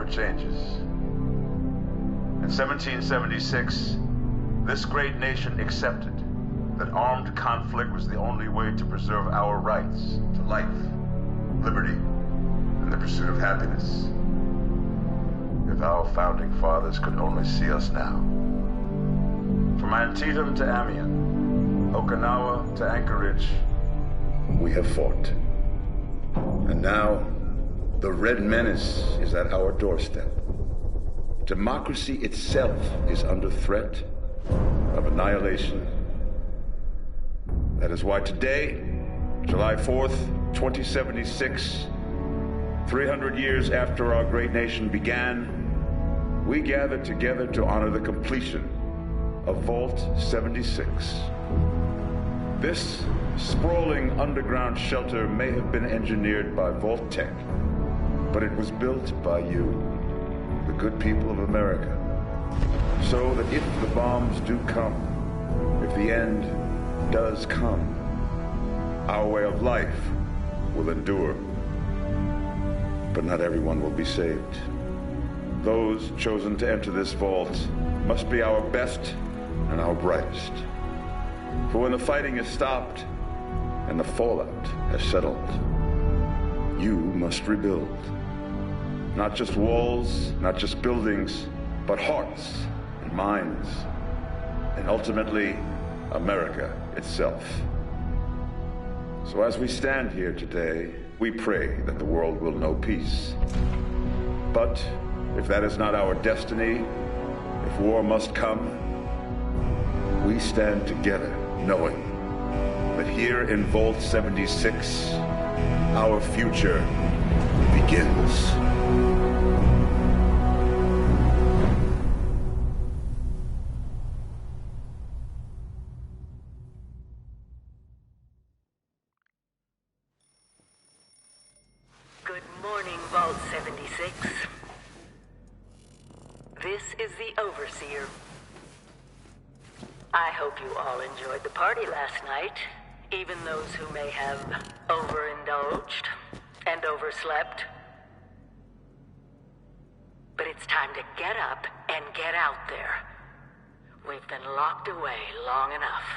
for changes. In 1776, this great nation accepted that armed conflict was the only way to preserve our rights to life, liberty, and the pursuit of happiness. If our founding fathers could only see us now. From Antietam to Amiens, Okinawa to Anchorage, we have fought. And now, the Red Menace is at our doorstep. Democracy itself is under threat of annihilation. That is why today, July 4th, 2076, 300 years after our great nation began, we gather together to honor the completion of Vault 76. This sprawling underground shelter may have been engineered by Vault-Tec, but it was built by you, the good people of America, so that if the bombs do come, if the end does come, our way of life will endure. But not everyone will be saved. Those chosen to enter this vault must be our best and our brightest. For when the fighting is stopped and the fallout has settled, you must rebuild. Not just walls, not just buildings, but hearts and minds, and ultimately, America itself. So as we stand here today, we pray that the world will know peace. But if that is not our destiny, if war must come, we stand together knowing that here in Vault 76, our future begins. Good morning, Vault 76. This is the Overseer. I hope you all enjoyed the party last night, even those who may have overindulged and overslept. But it's time to get up and get out there. We've been locked away long enough.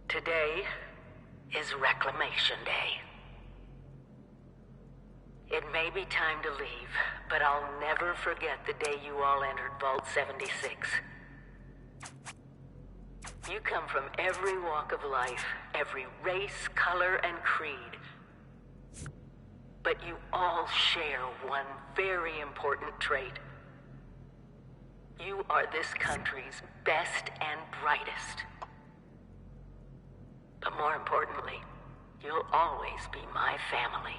Today is Reclamation Day. It may be time to leave, but I'll never forget the day you all entered Vault 76. You come from every walk of life, every race, color, and creed. But you all share one very important trait. You are this country's best and brightest. But more importantly, you'll always be my family.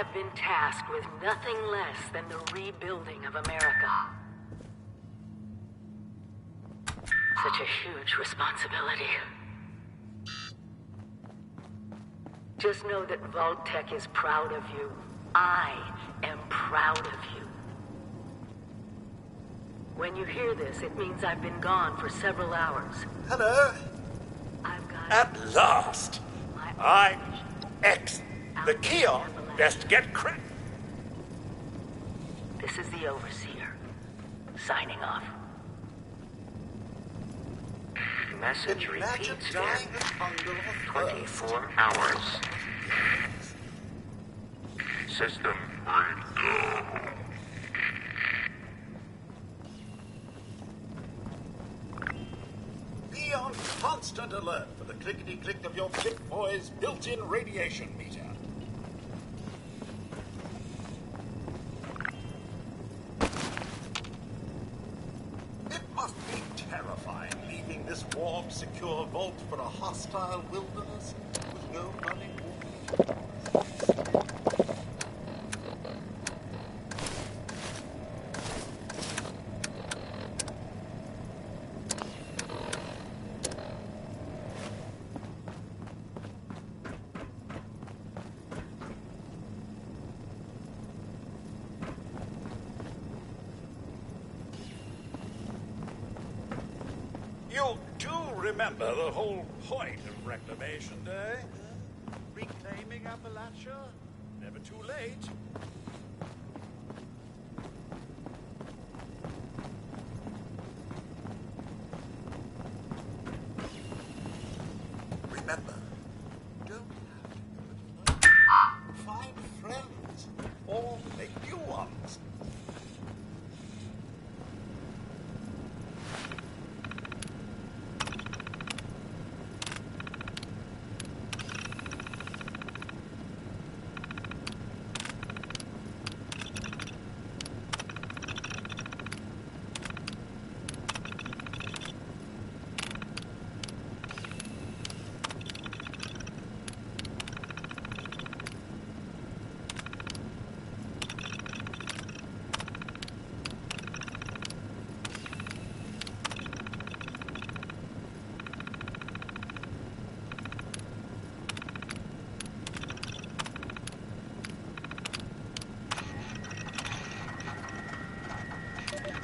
have been tasked with nothing less than the rebuilding of America. Such a huge responsibility. Just know that Vault-Tec is proud of you. I am proud of you. When you hear this, it means I've been gone for several hours. Hello? I've got... At last! I'm X. The Keon best get cracked. This is the Overseer. Signing off. Message Imagine repeats dying in of hunger or thirst. 24 hours. System breakdown. Be on constant alert for the clickety-click of your Pip-Boy's built-in radiation meter. It must be terrifying leaving this warm, secure vault for a hostile wilderness with no running water. You do remember the whole point of Reclamation Day? Reclaiming Appalachia? Never too late. Remember, don't have to find friends or make new ones.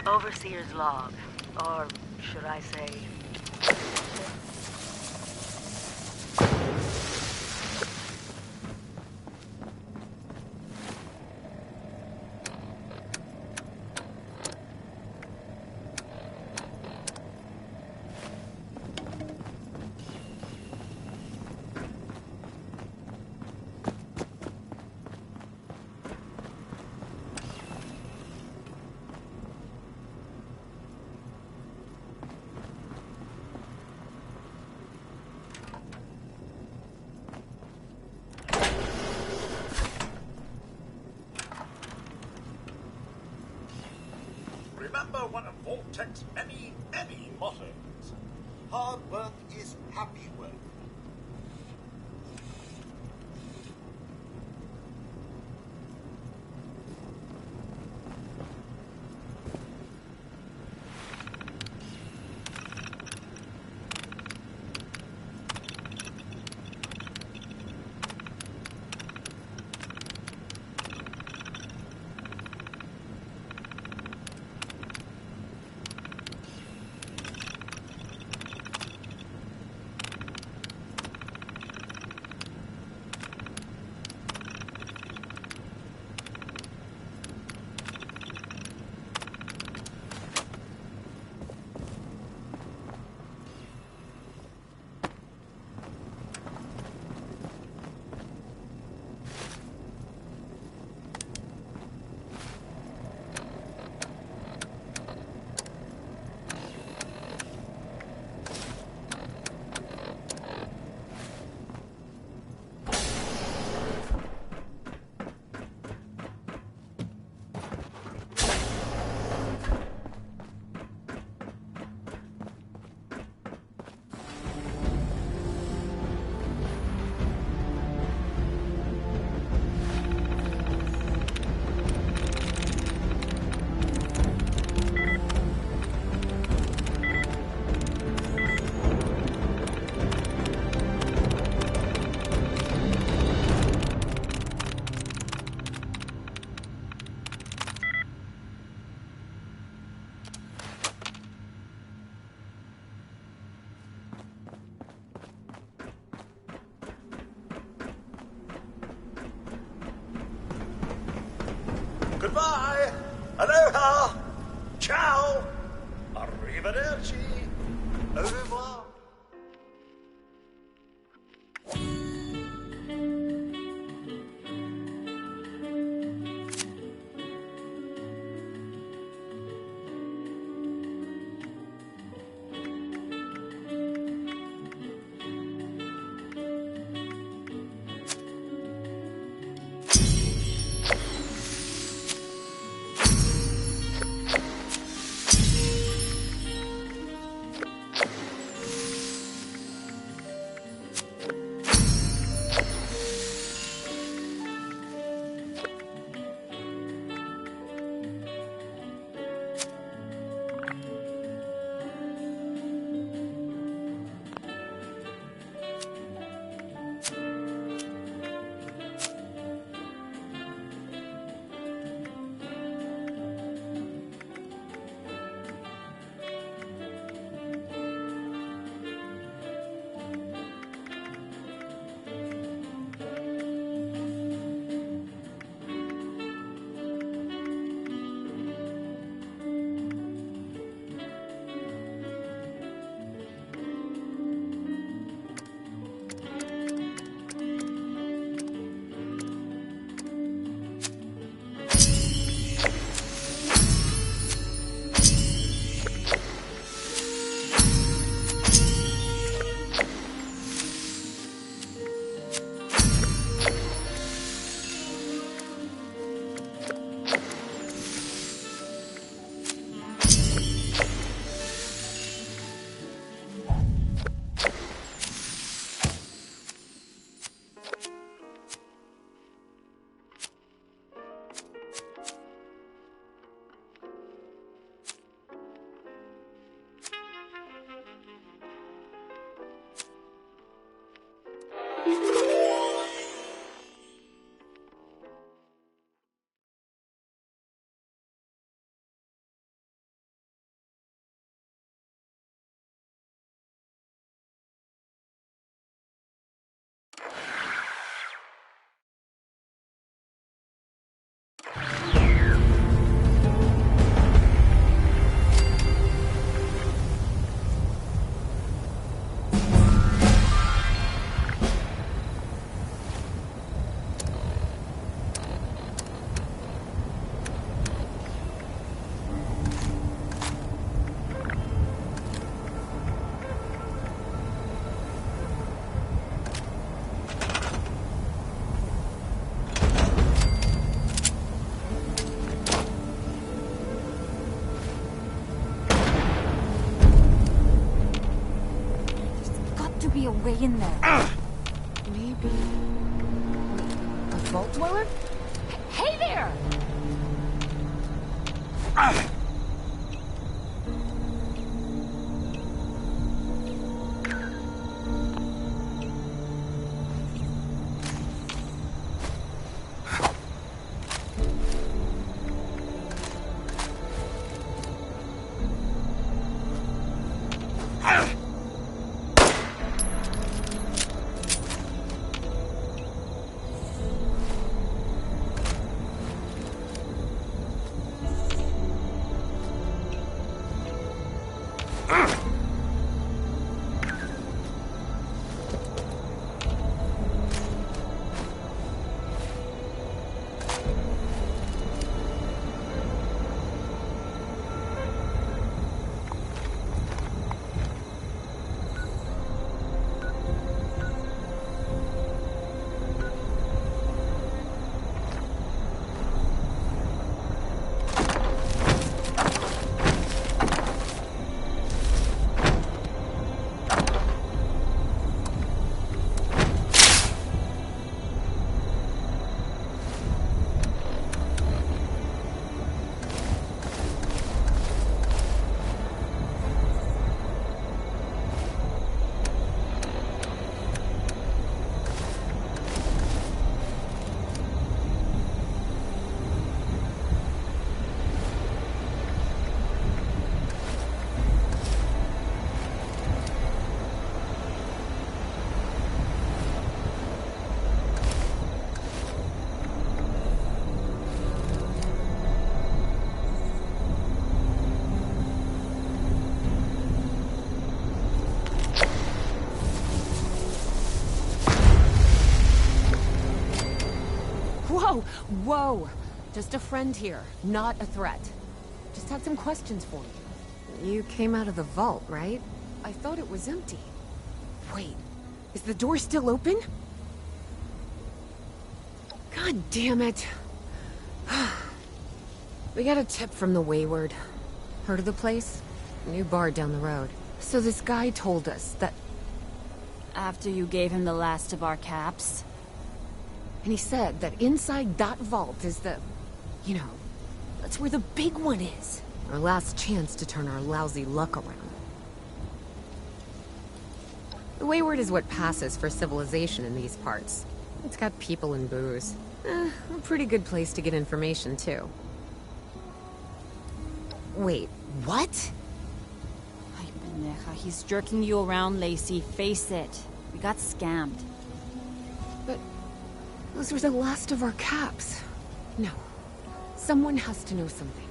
Overseer's log. Or should I say... Remember one of Vault-Tec's many, many mottos. Hard work is happy work. Goodbye. Aloha. Ciao. Arrivederci. Au revoir. Be a way in there. Maybe a vault dweller? Hey there! Whoa! Just a friend here, not a threat. Just had some questions for you. You came out of the vault, right? I thought it was empty. Wait, is the door still open? God damn it. We got a tip from the Wayward. Heard of the place? New bar down the road. So this guy told us that... After you gave him the last of our caps? And he said that inside that vault is the... You know, that's where the big one is. Our last chance to turn our lousy luck around. The Wayward is what passes for civilization in these parts. It's got people and booze. A pretty good place to get information, too. Wait, what? Ay, pendeja, he's jerking you around, Lacey. Face it. We got scammed. But those were the last of our caps. No. Someone has to know something.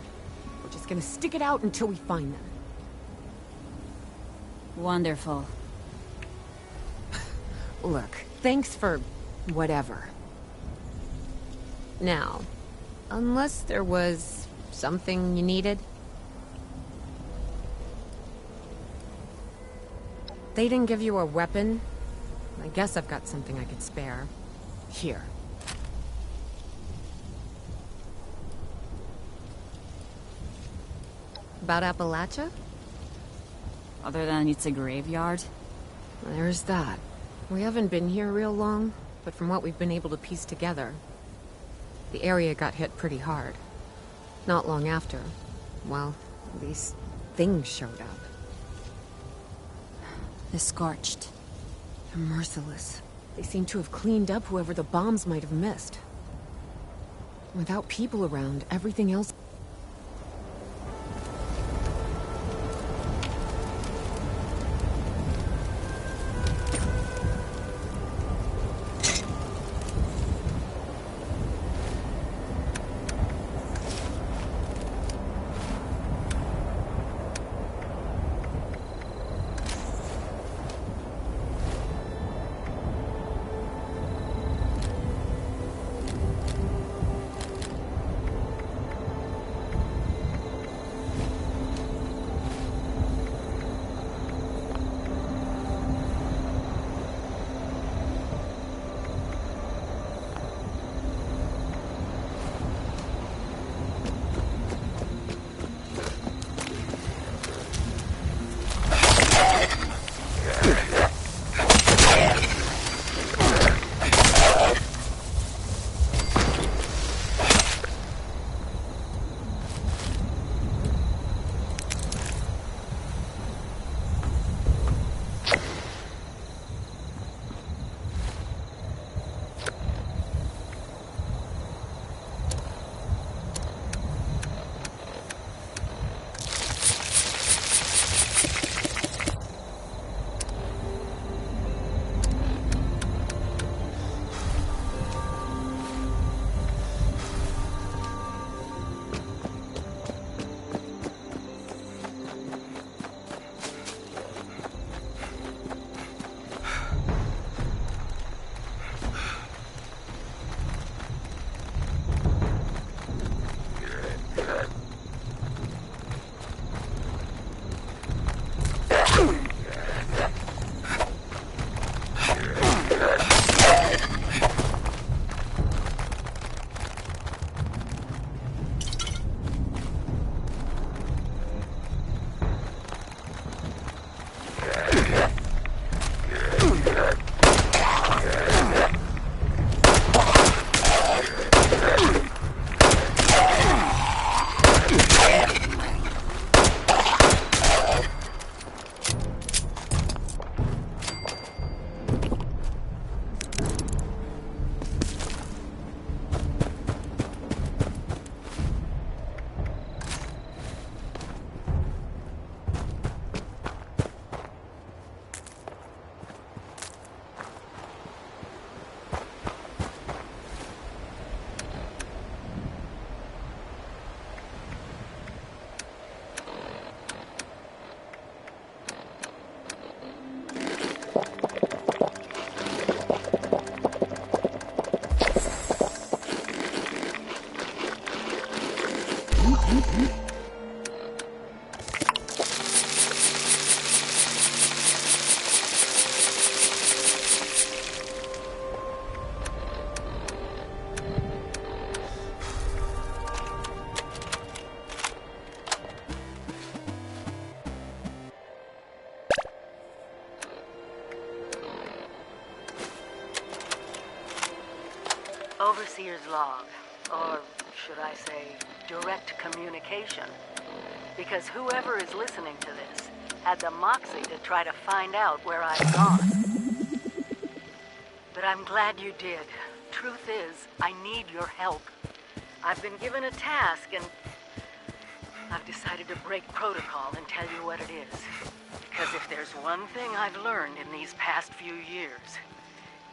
We're just gonna stick it out until we find them. Wonderful. Look, thanks for... whatever. Now, unless there was something you needed? They didn't give you a weapon? I guess I've got something I could spare. Here. About Appalachia? Other than it's a graveyard? There's that. We haven't been here real long, but from what we've been able to piece together, the area got hit pretty hard. Not long after, well, these things showed up. The Scorched. They're merciless. They seem to have cleaned up whoever the bombs might have missed. Without people around, everything else... Overseer's log, or should I say, direct communication. Because whoever is listening to this had the moxie to try to find out where I've gone. But I'm glad you did. Truth is, I need your help. I've been given a task and I've decided to break protocol and tell you what it is. Because if there's one thing I've learned in these past few years,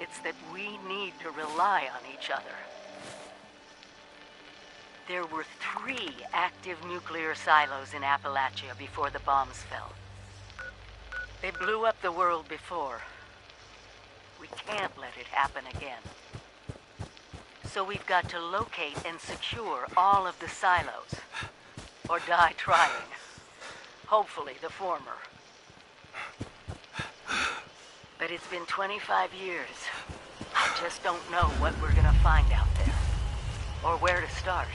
it's that we need to rely on each other. There were 3 active nuclear silos in Appalachia before the bombs fell. They blew up the world before. We can't let it happen again. So we've got to locate and secure all of the silos. Or die trying. Hopefully the former. But it's been 25 years. I just don't know what we're gonna find out there. Or where to start.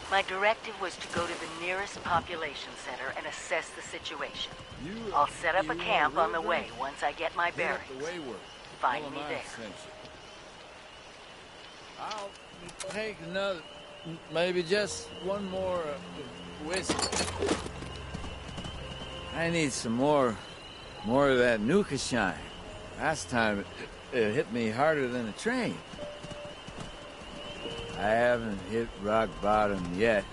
My directive was to go to the nearest population center and assess the situation. I'll set up a camp on the way once I get my bearings. Find me there. I'll take another, maybe just one more whiskey. I need some more of that Nuka shine. Last time it hit me harder than a train. I haven't hit rock bottom yet.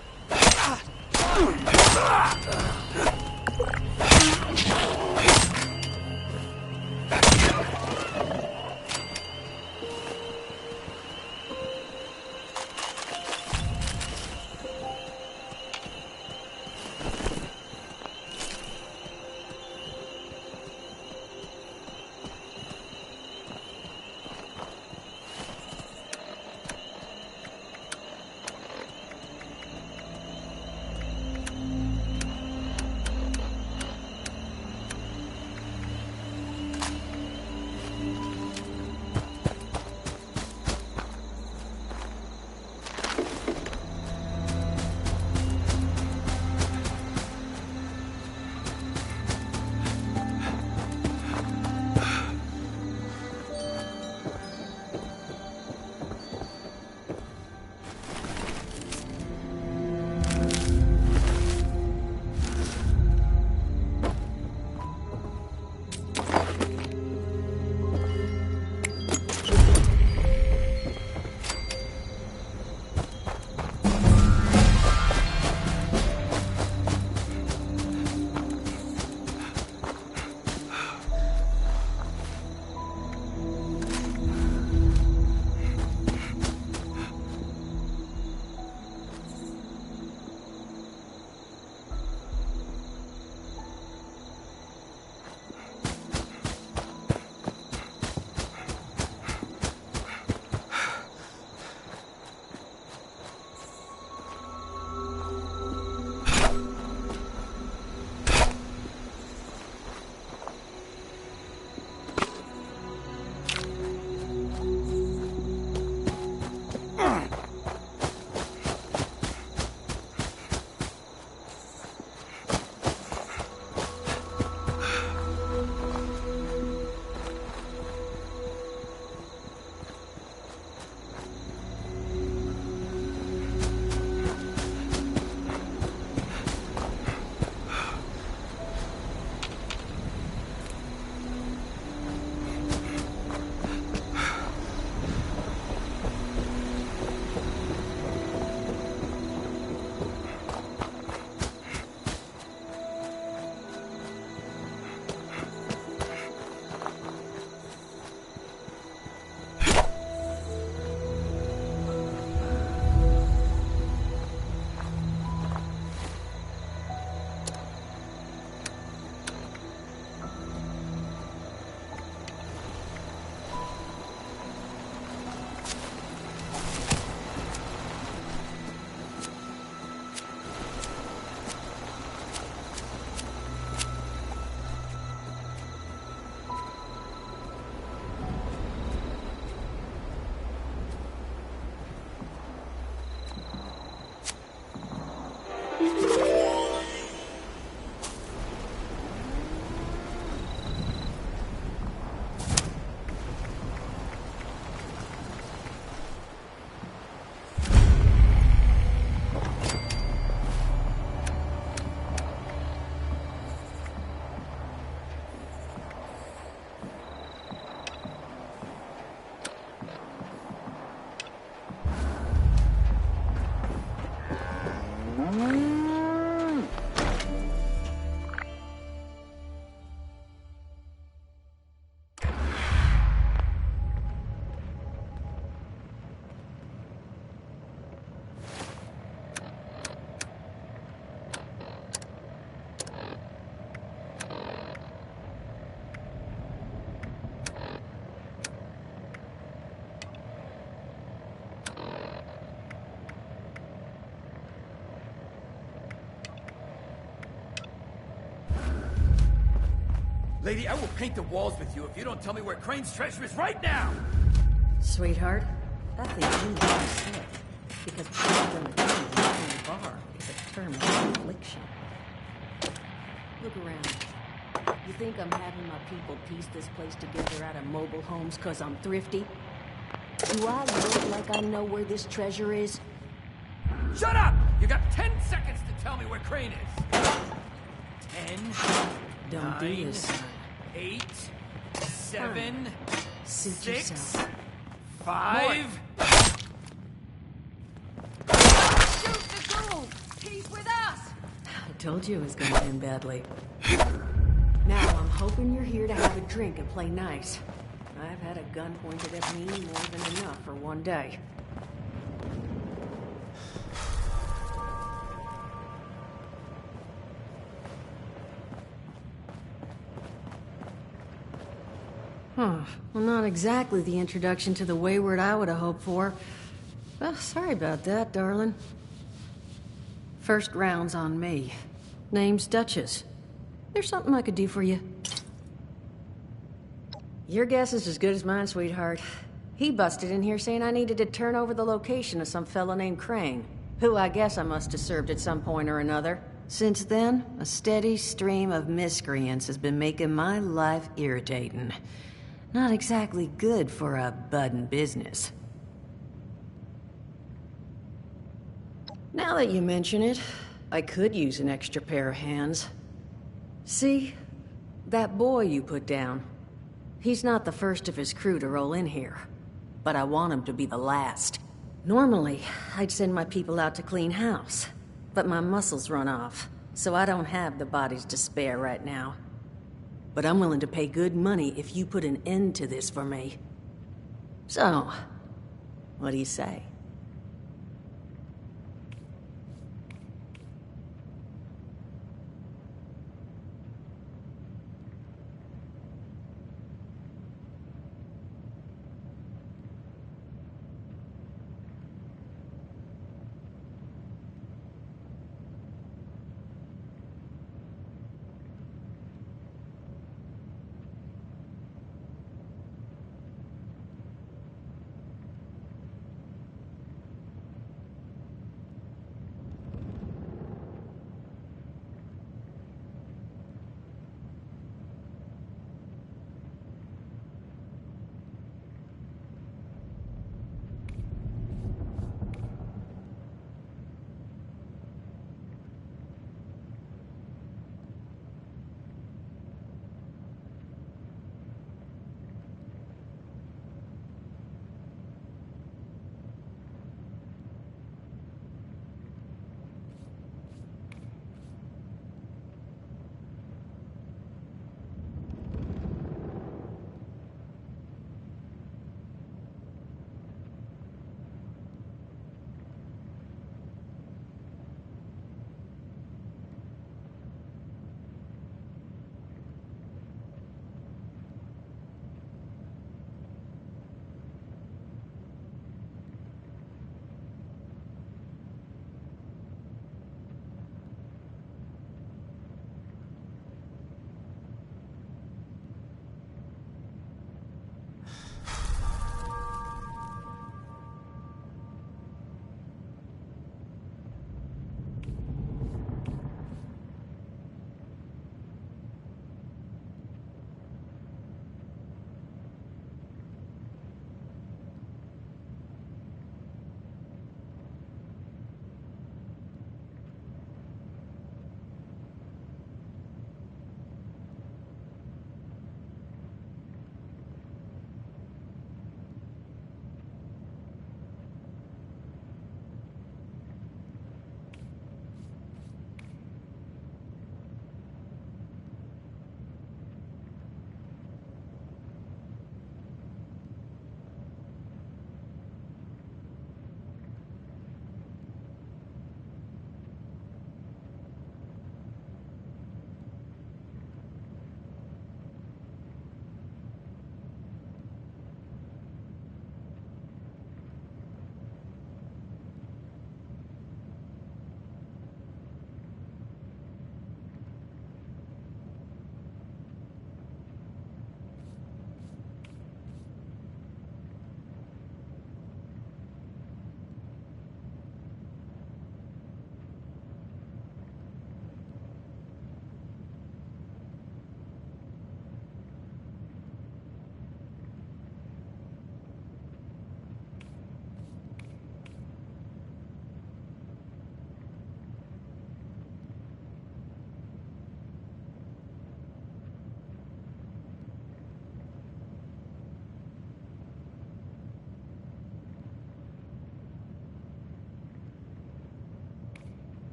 Lady, I will paint the walls with you if you don't tell me where Crane's treasure is right now! Sweetheart, I think you need to sit. Because putting them down in the bar is a term of affliction. Look around. You think I'm having my people piece this place together out of mobile homes because I'm thrifty? Do I look like I know where this treasure is? Shut up! You got 10 seconds to tell me where Crane is. 10, Don't do 9, this, son. 8, 7, Suit 6, yourself. 5... Shoot the ghoul! He's with us! I told you it was going to end badly. Now, I'm hoping you're here to have a drink and play nice. I've had a gun pointed at me more than enough for one day. Huh. Well, not exactly the introduction to the Wayward I would have hoped for. Well, sorry about that, darling. First round's on me. Name's Duchess. There's something I could do for you. Your guess is as good as mine, sweetheart. He busted in here saying I needed to turn over the location of some fella named Crane, who I guess I must have served at some point or another. Since then, a steady stream of miscreants has been making my life irritating. Not exactly good for a budding business. Now that you mention it, I could use an extra pair of hands. See? That boy you put down. He's not the first of his crew to roll in here. But I want him to be the last. Normally, I'd send my people out to clean house. But my muscles run off, so I don't have the bodies to spare right now. But I'm willing to pay good money if you put an end to this for me. So, what do you say?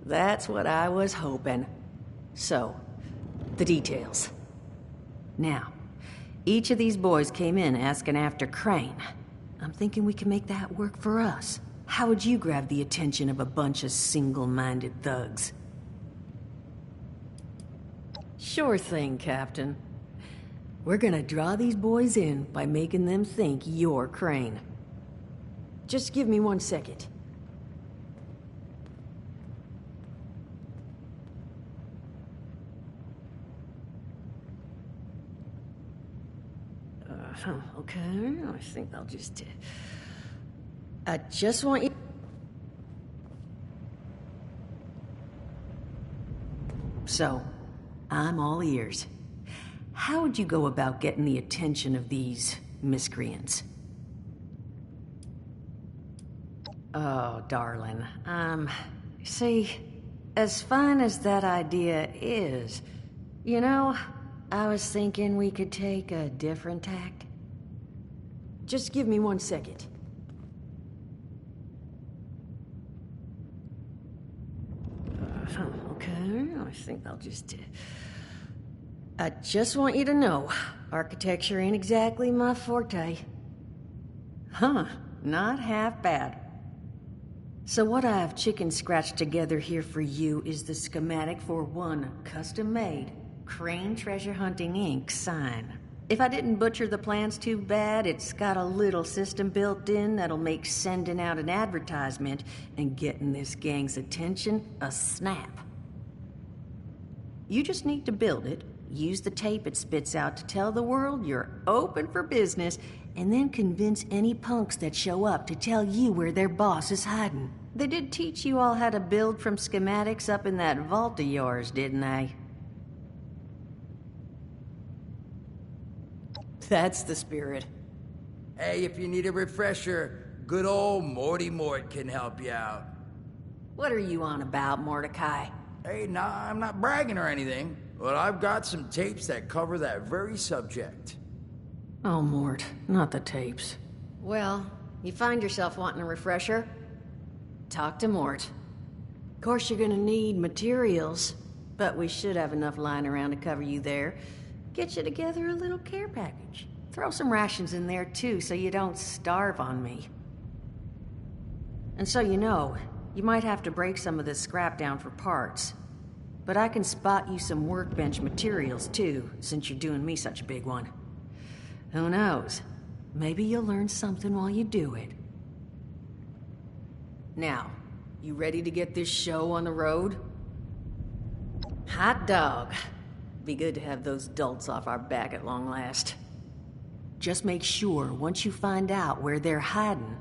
That's what I was hoping. So, the details. Now, each of these boys came in asking after Crane. I'm thinking we can make that work for us. How would you grab the attention of a bunch of single-minded thugs? Sure thing, Captain. We're gonna draw these boys in by making them think you're Crane. Just give me 1 second. Okay, I think I'll just... I just want you... So, I'm all ears. How would you go about getting the attention of these miscreants? Oh, darling. See, as fine as that idea is, you know, I was thinking we could take a different tack. Just give me 1 second. Okay, I think I'll just... I just want you to know, architecture ain't exactly my forte. Huh, not half bad. So what I've chicken scratched together here for you is the schematic for one custom-made Crane Treasure Hunting Inc. sign. If I didn't butcher the plans too bad, it's got a little system built in that'll make sending out an advertisement and getting this gang's attention a snap. You just need to build it, use the tape it spits out to tell the world you're open for business, and then convince any punks that show up to tell you where their boss is hiding. They did teach you all how to build from schematics up in that vault of yours, didn't they? That's the spirit. Hey, if you need a refresher, good old Morty Mort can help you out. What are you on about, Mordecai? Hey, nah, I'm not bragging or anything, but I've got some tapes that cover that very subject. Oh, Mort, not the tapes. Well, you find yourself wanting a refresher? Talk to Mort. Of course you're gonna need materials, but we should have enough lying around to cover you there. Get you together a little care package. Throw some rations in there too, so you don't starve on me. And so you know, you might have to break some of this scrap down for parts. But I can spot you some workbench materials too, since you're doing me such a big one. Who knows? Maybe you'll learn something while you do it. Now, you ready to get this show on the road? Hot dog. Be good to have those dolts off our back at long last. Just make sure, once you find out where they're hiding,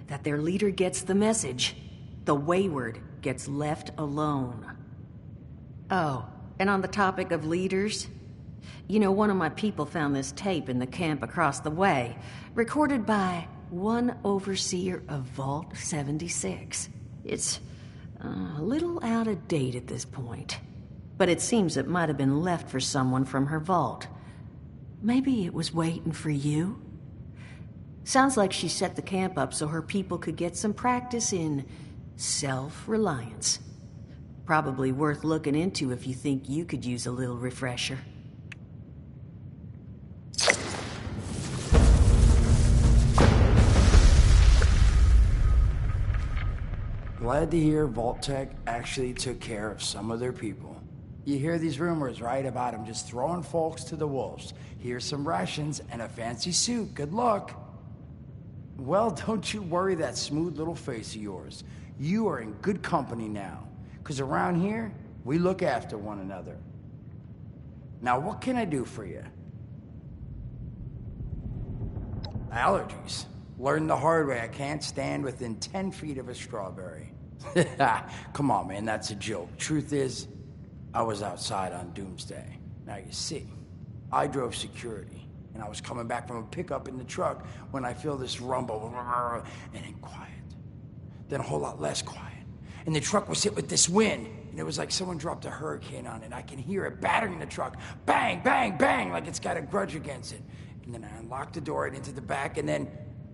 that their leader gets the message. The wayward gets left alone. Oh, and on the topic of leaders, you know, one of my people found this tape in the camp across the way, recorded by one overseer of Vault 76. It's a little out of date at this point, but it seems it might have been left for someone from her vault. Maybe it was waiting for you? Sounds like she set the camp up so her people could get some practice in self-reliance. Probably worth looking into if you think you could use a little refresher. Glad to hear Vault-Tec actually took care of some of their people. You hear these rumors, right, about them just throwing folks to the wolves. Here's some rations and a fancy suit. Good luck. Well, don't you worry that smooth little face of yours. You are in good company now. Because around here, we look after one another. Now, what can I do for you? Allergies. Learned the hard way. I can't stand within 10 feet of a strawberry. Come on, man, that's a joke. Truth is, I was outside on Doomsday. Now, you see, I drove security, and I was coming back from a pickup in the truck when I feel this rumble, and then quiet. Then a whole lot less quiet. And the truck was hit with this wind, and it was like someone dropped a hurricane on it. I can hear it battering the truck. Bang, bang, bang, like it's got a grudge against it. And then I unlocked the door and into the back, and then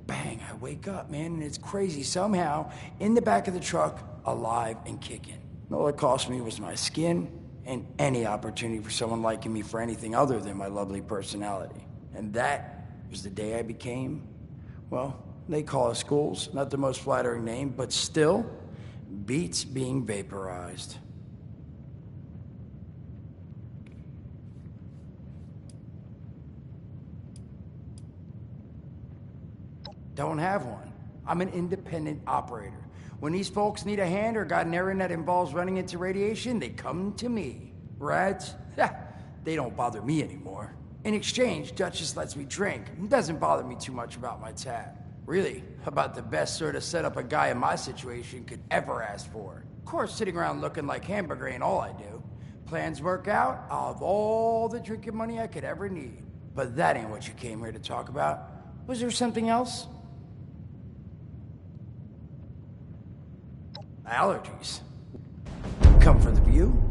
bang, I wake up, man, and it's crazy. Somehow, in the back of the truck, alive and kicking. All it cost me was my skin and any opportunity for someone liking me for anything other than my lovely personality. And that was the day I became, well, they call us ghouls. Not the most flattering name, but still beats being vaporized. Don't have one. I'm an independent operator. When these folks need a hand or got an errand that involves running into radiation, they come to me. Rats? They don't bother me anymore. In exchange, Duchess lets me drink and doesn't bother me too much about my tab. Really, about the best sort of setup a guy in my situation could ever ask for. Of course, sitting around looking like hamburger ain't all I do. Plans work out, I'll have all the drinking money I could ever need. But that ain't what you came here to talk about. Was there something else? Allergies. Come for the view?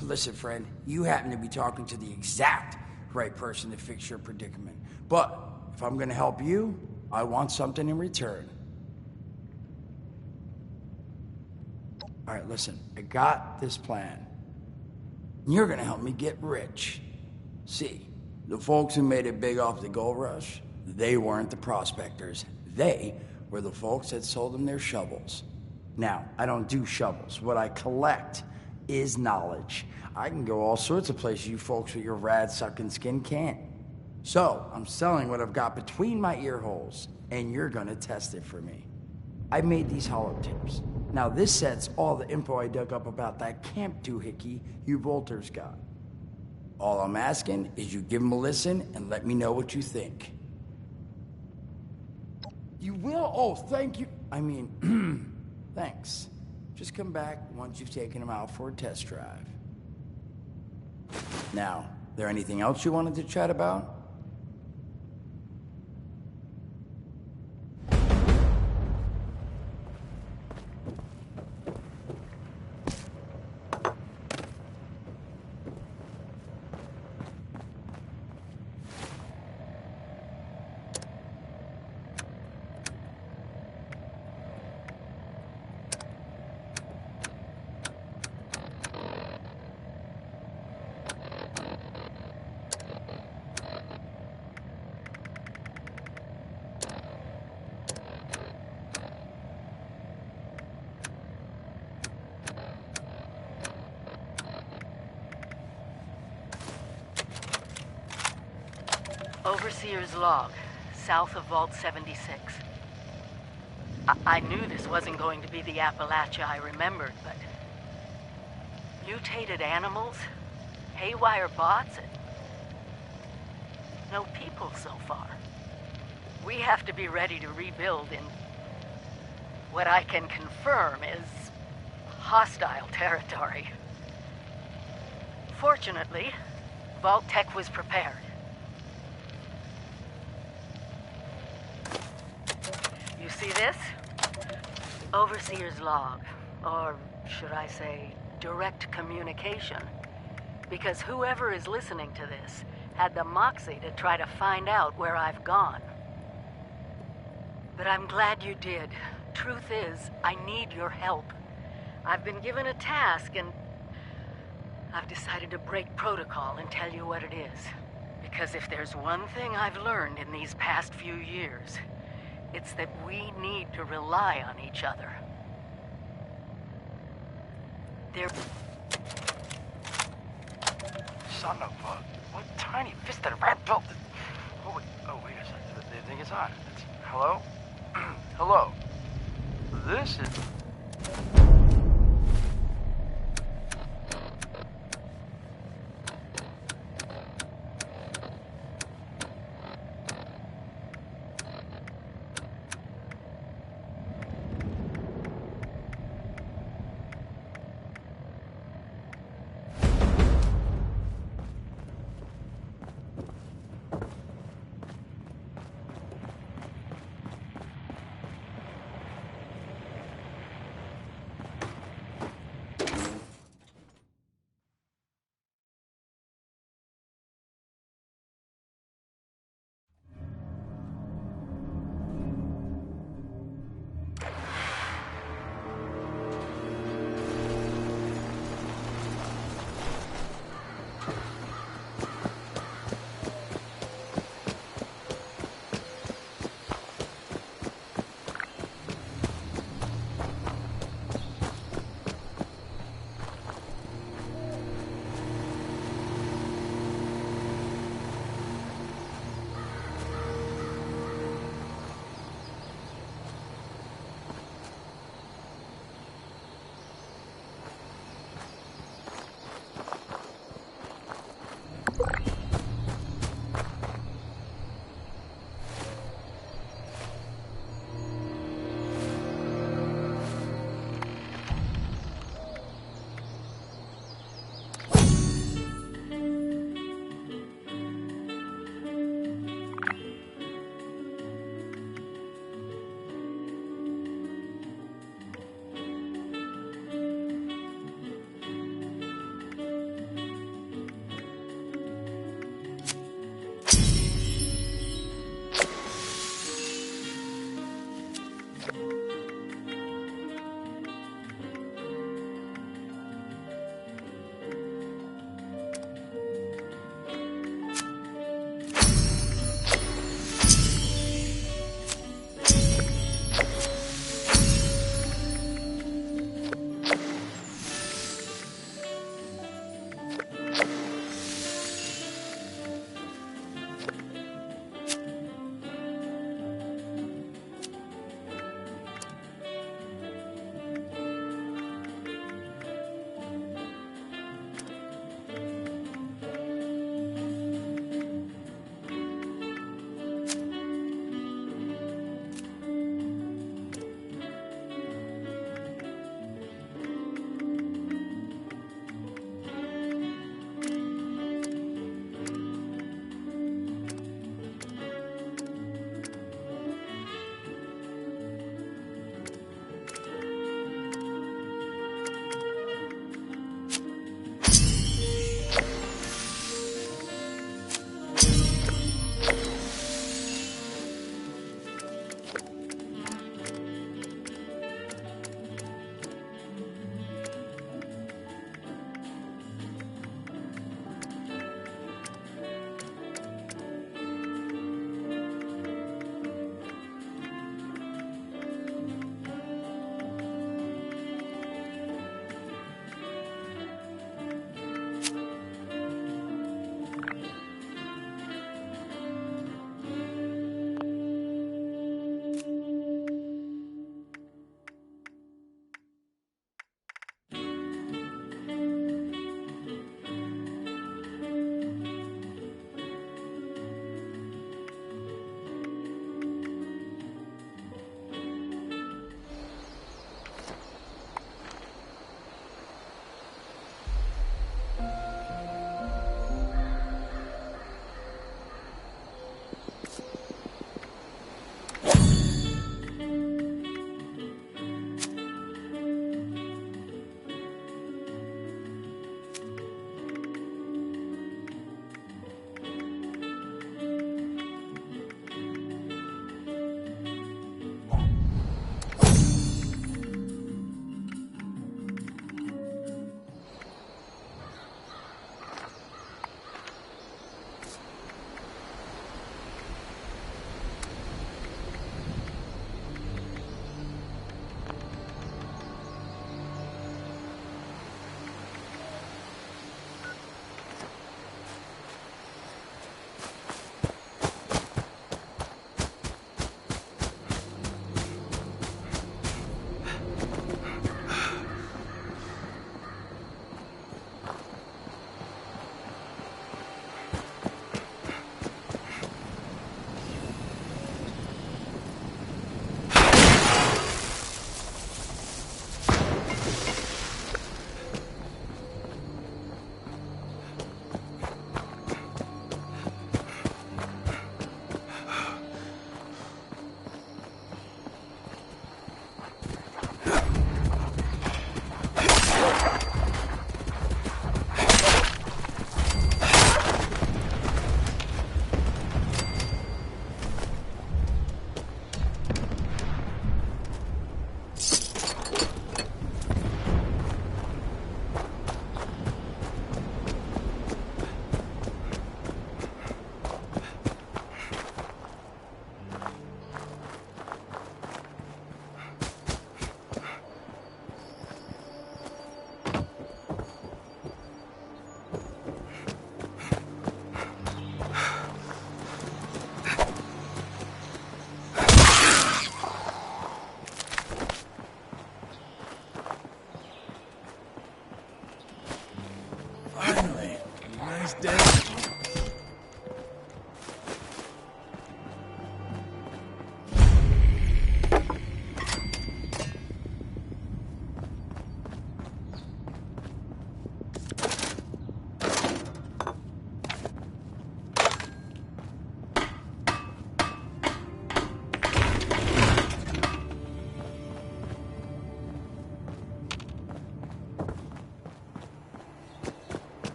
Listen, friend, you happen to be talking to the exact right person to fix your predicament. But if I'm gonna help you, I want something in return. All right, listen, I got this plan. You're gonna help me get rich. See, the folks who made it big off the gold rush, they weren't the prospectors. They were the folks that sold them their shovels. Now, I don't do shovels. What I collect is knowledge. I can go all sorts of places you folks with your rad-sucking skin can't. So, I'm selling what I've got between my ear holes, and you're gonna test it for me. I made these holotapes. Now, this sets all the info I dug up about that camp doohickey you Volters got. All I'm asking is you give them a listen and let me know what you think. You will? Oh, thank you. I mean, thanks. Just come back once you've taken them out for a test drive. Now, there anything else you wanted to chat about? Overseer's log, south of Vault 76. I knew this wasn't going to be the Appalachia I remembered, but... mutated animals, haywire bots, and... no people so far. We have to be ready to rebuild in... what I can confirm is... hostile territory. Fortunately, Vault-Tec was prepared. You see this? Overseer's log, or should I say, direct communication. Because whoever is listening to this had the moxie to try to find out where I've gone. But I'm glad you did. Truth is, I need your help. I've been given a task and I've decided to break protocol and tell you what it is. Because if there's one thing I've learned in these past few years, it's that we need to rely on each other. Son of a... what tiny fisted rat built this... Oh, wait a second. The thing is on. Hello? Hello? This is...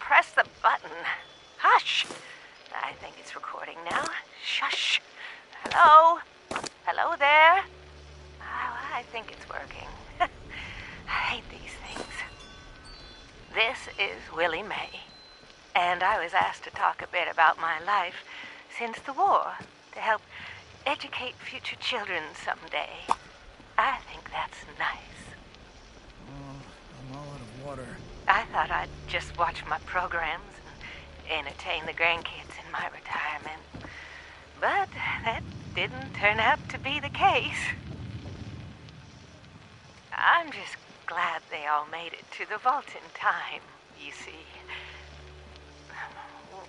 press the button. Hush! I think it's recording now. Shush! Hello? Hello there? Oh, I think it's working. I hate these things. This is Willie May, and I was asked to talk a bit about my life since the war to help educate future children someday. I think that's nice. Oh, I'm all out of water. I thought I'd just watch my programs and entertain the grandkids in my retirement. But that didn't turn out to be the case. I'm just glad they all made it to the vault in time, you see.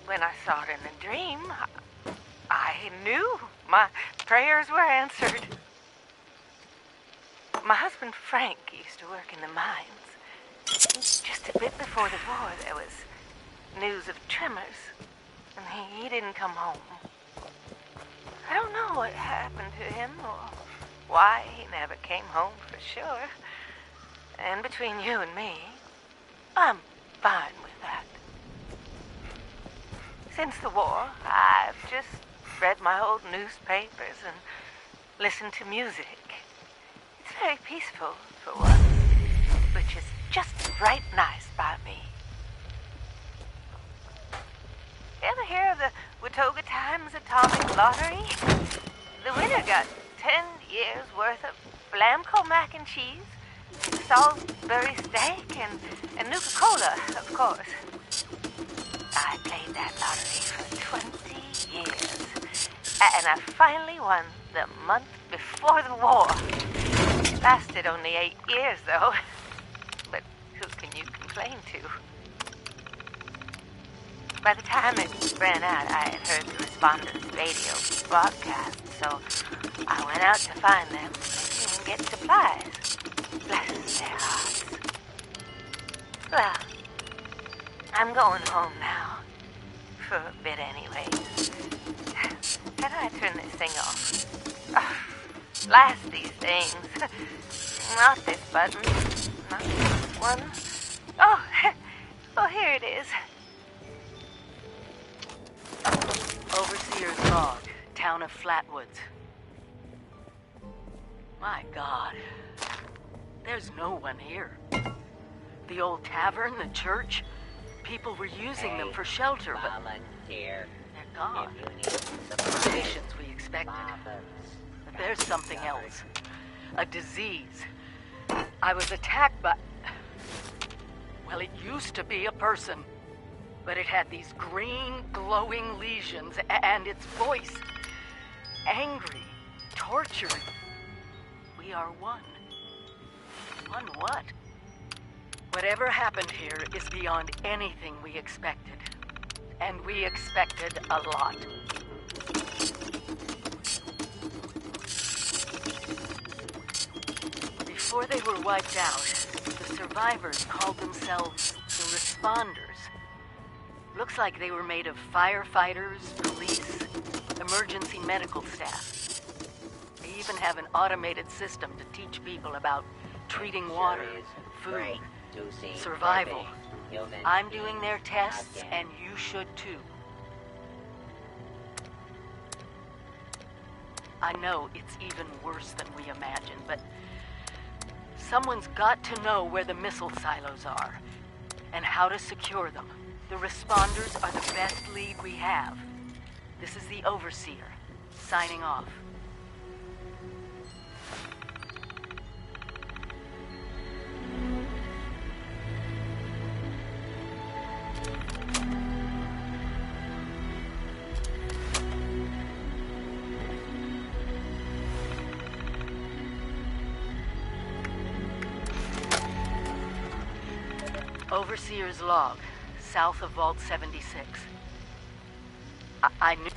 When I saw it in a dream, I knew my prayers were answered. My husband Frank used to work in the mines. Just a bit before the war, there was news of tremors, and he didn't come home. I don't know what happened to him or why he never came home for sure. And between you and me, I'm fine with that. Since the war, I've just read my old newspapers and listened to music. It's very peaceful, for one, which is just right nice by me. Ever hear of the Watoga Times Atomic Lottery? The winner got 10 years worth of Blamco mac and cheese, Salisbury steak, and Nuka-Cola, of course. I played that lottery for 20 years, and I finally won the month before the war. It lasted only 8 years, though. But who can you complain to? By the time it ran out, I had heard the responders' radio broadcast, so I went out to find them and get supplies. Bless their hearts. Well, I'm going home now. For a bit anyway. How do I turn this thing off? Oh, blast these things. Not this button. Not this one. Oh, oh, here it is. Overseer's log, town of Flatwoods. My God. There's no one here. The old tavern, the church, people were using them for shelter, but they're gone. The provisions we expected. But there's something else. A disease. I was attacked by... Well, it used to be a person. But it had these green, glowing lesions, and its voice. Angry. Tortured. We are one. One what? Whatever happened here is beyond anything we expected. And we expected a lot. Before they were wiped out, the survivors called themselves the Responders. Looks like they were made of firefighters, police, emergency medical staff. They even have an automated system to teach people about treating water, food, survival. I'm doing their tests, and you should too. I know it's even worse than we imagined, but someone's got to know where the missile silos are, and how to secure them. The Responders are the best lead we have. This is the Overseer, signing off. Overseer's log, south of Vault 76. I knew...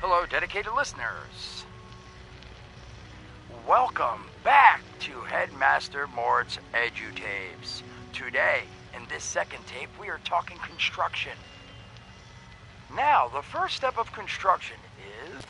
Hello, dedicated listeners. Welcome back to Headmaster Mort's EduTapes. Today, in this second tape, we are talking construction. Now, the first step of construction is...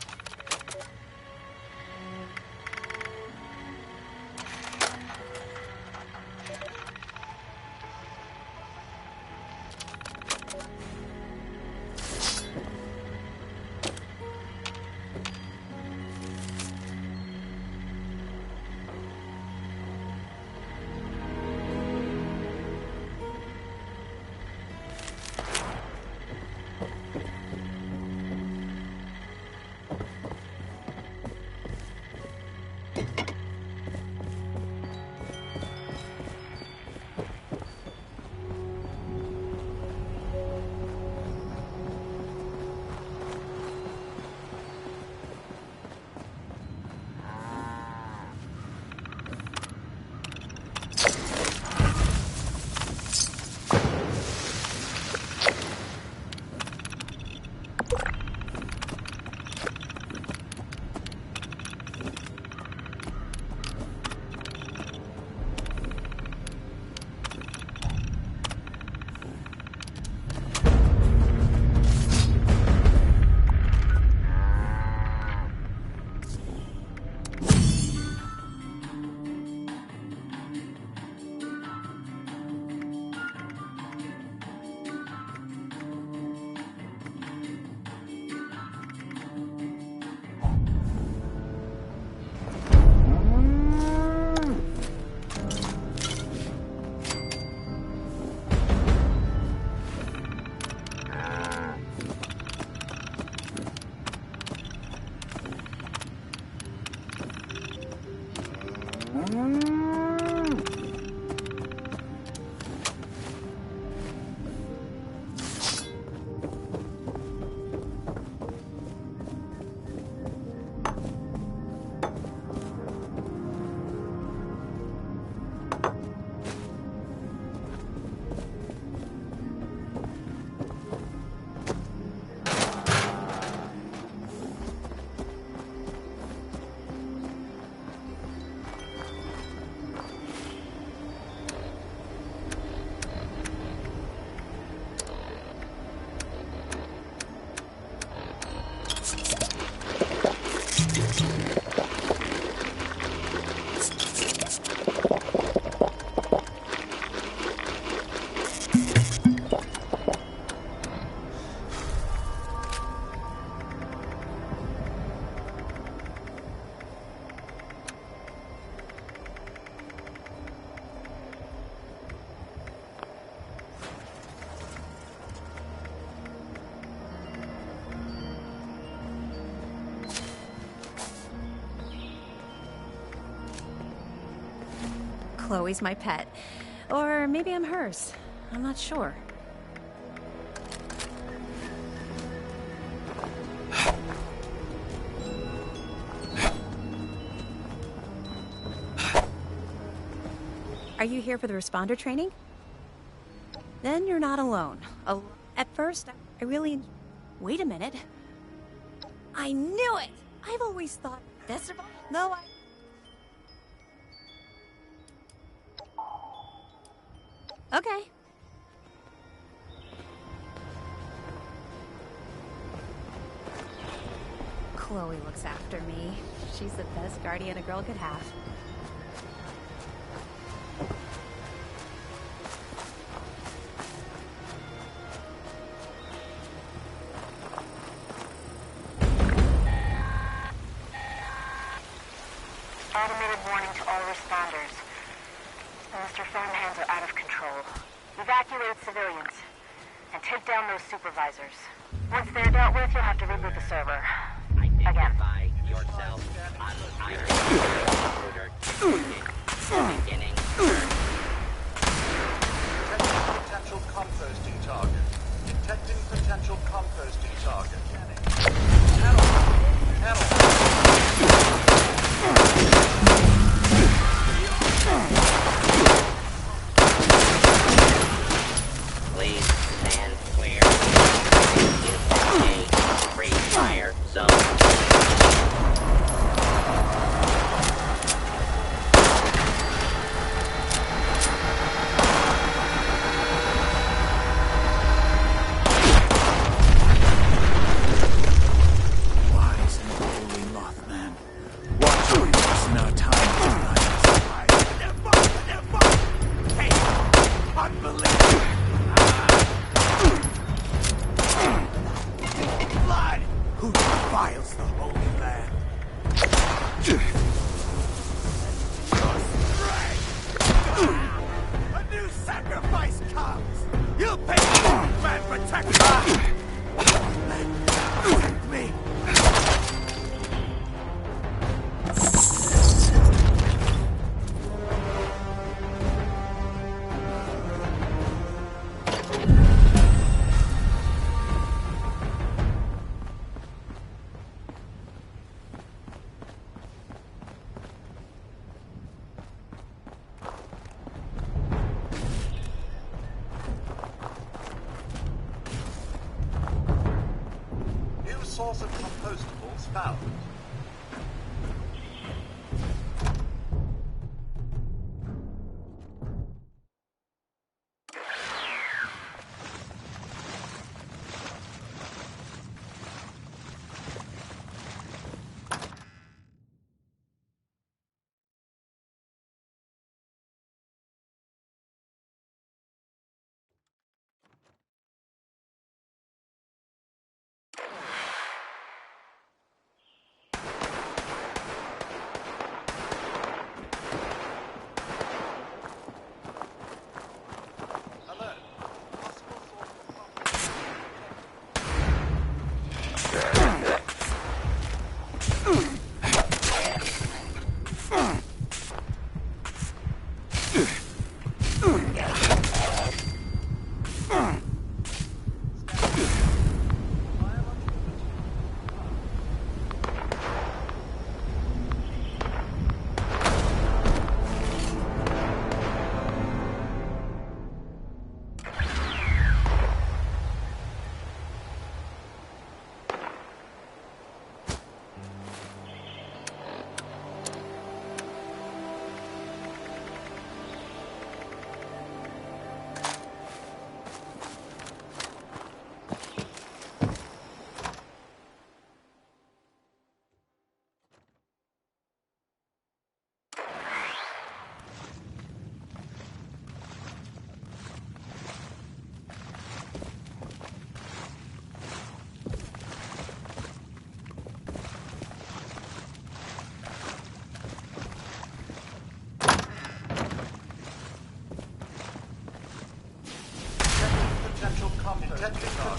Chloe's my pet. Or maybe I'm hers. I'm not sure. Are you here for the responder training? Then you're not alone. At first, I really... Wait a minute. I knew it! I've always thought this... No, Okay. Chloe looks after me. She's the best guardian a girl could have. Automated warning to all responders. Mr. Farmhands are out of control. Evacuate civilians and take down those supervisors. Once they're dealt with, you'll have to reboot the server. Identify yourself. I'm beginning. Detecting potential composting target. Detecting potential composting target. Please stand clear. This is a free fire zone. Source of compostables found.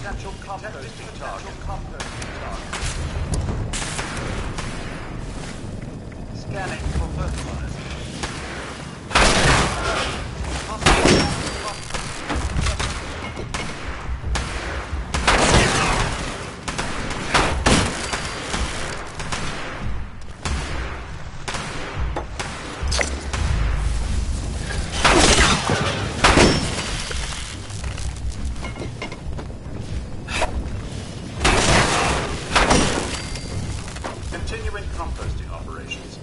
Potential composting target. Scanning for fertilizer. Continuing composting operations.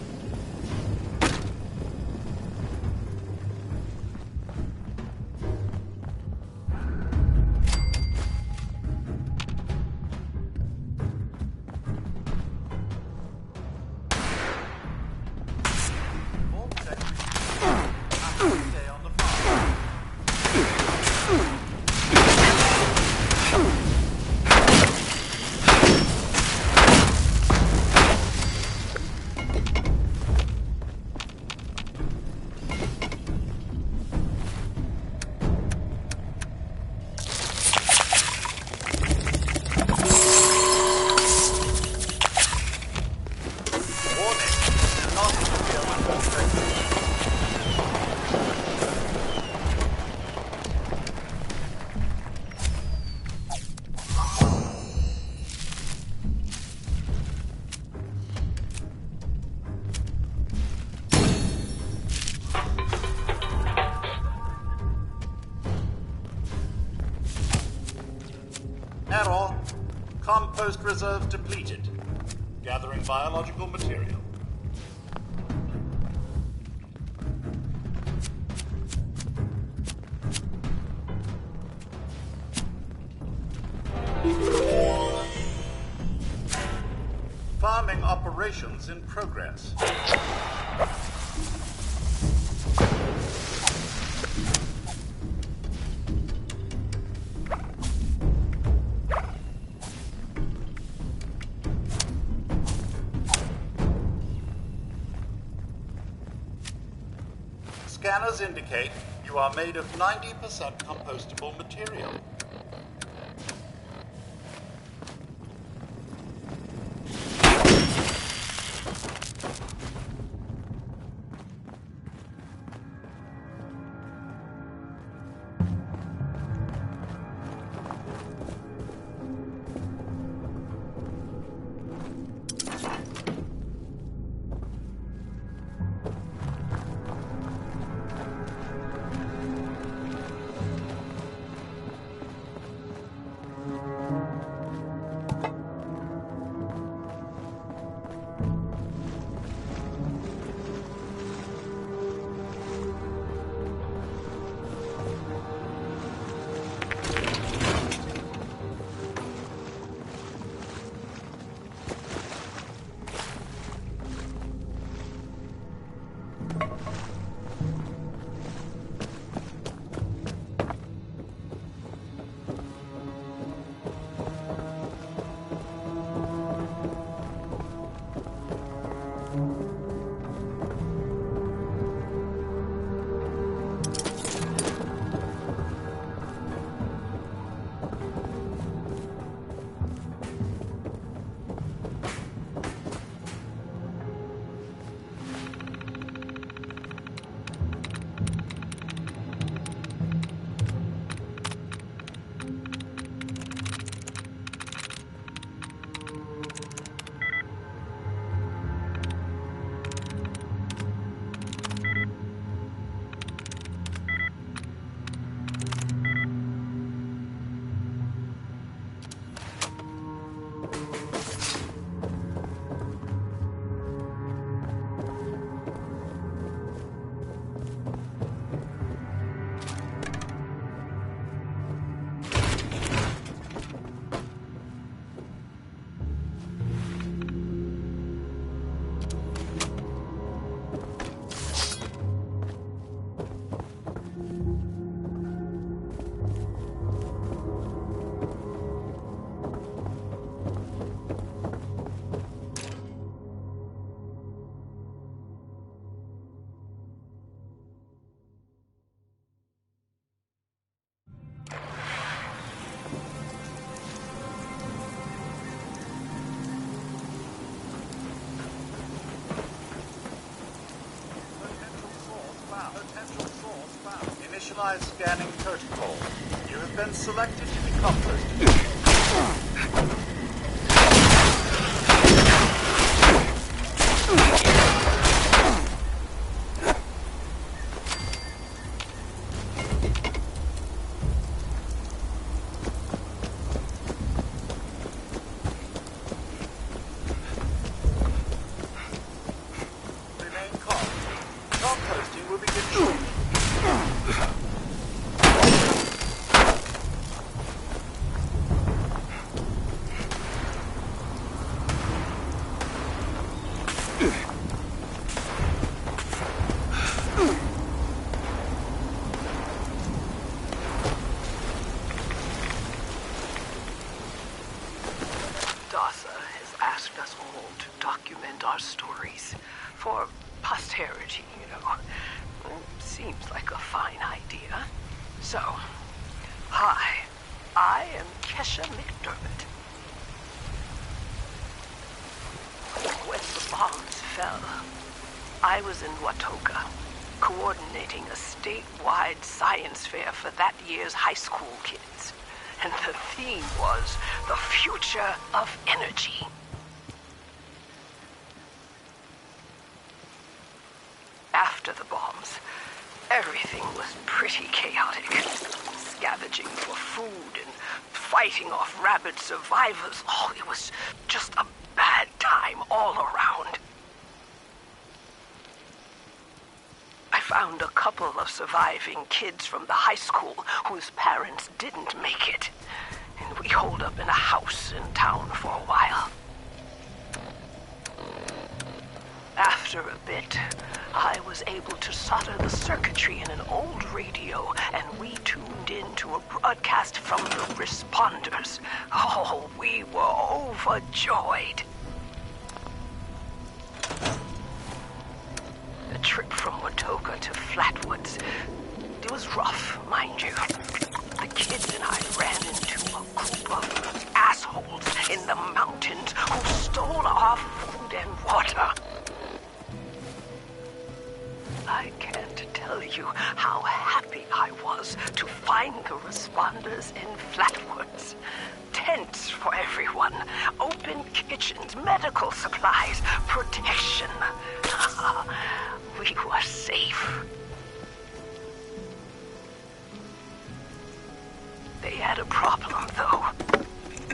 Error. Compost reserves depleted. Gathering biological material. Farming operations in progress. Scanners indicate you are made of 90% compostable material. personalized scanning protocol. You have been selected to become posted. I was in Watoga, coordinating a statewide science fair for that year's high school kids. And the theme was the future of energy. After the bombs, everything was pretty chaotic. Scavenging for food and fighting off rabid survivors. Oh, it was just a bad time all around. I found a couple of surviving kids from the high school whose parents didn't make it. And we holed up in a house in town for a while. After a bit, I was able to solder the circuitry in an old radio, and we tuned in to a broadcast from the responders. Oh, we were overjoyed. The trip from Watoga to Flatwoods, it was rough, mind you. The kids and I ran into a group of assholes in the mountains who stole our food and water. I can't tell you how happy I was to find the responders in Flatwoods. Tents for everyone, open kitchens, medical supplies, protection. We were safe. They had a problem, though.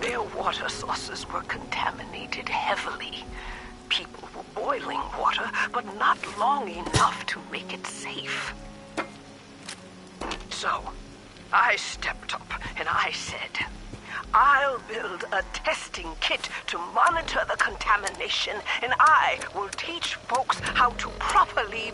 Their water sources were contaminated heavily. People were boiling water, but not long enough to make it safe. So, I stepped up and I said, I'll build a testing kit to monitor the contamination, and I will teach folks how to properly